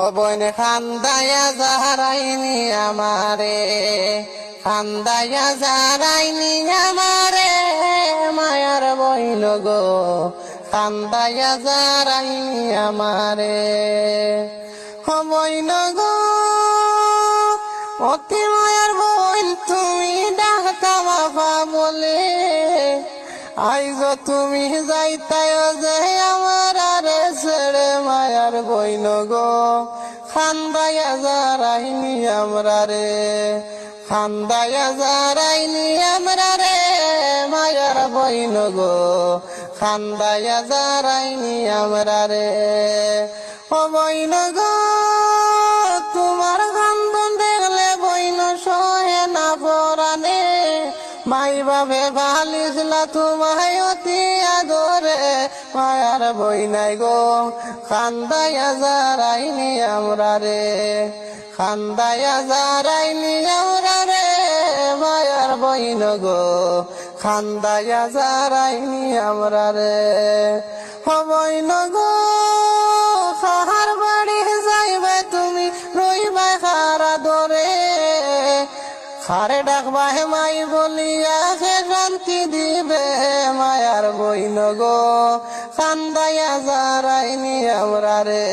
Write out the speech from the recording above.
ও বইন খান্দায়া যারাইনি আমারে, খান্দায়া যারাইনি আমারে, মায়ার বইন গো খান্দায়া যারাইনি আমারে। ও বইন গো অতি মায়ার বইন তুমি ডাকতা বাবা বলে, আইজ তুমি যাইতায় যে আমার আরে ছেড়ে মায়ার বইন গো খান্দায়া যারাইনি আমরা রে, খান্দায়া যারাইনি আমরা রে, মায়ার বইন গো খান্দায়া যারাইনি আমরা রে। ও বইন গো তোমার কান্দন দেখলে বইন সহে না পরানে, মাই বাবে ভালিসলা তোমায় অতি আদরে, মায়ার বইনাই গো খান্দায়া যারাইনি আমরা রে, খান্দায়া যারাইনি আমরা রে, মায়ার বইন গো খান্দায়া যারাইনি আমরা রে। ও বইন গো কাহার বাড়ি যাইবে তুমি রইবে খারা দরে, খারে ডাকবা হে মাই বলিয়া সে শান্তি দিবে, মায়ার বইন গো খান্দায়া যারাইনি আমরা রে।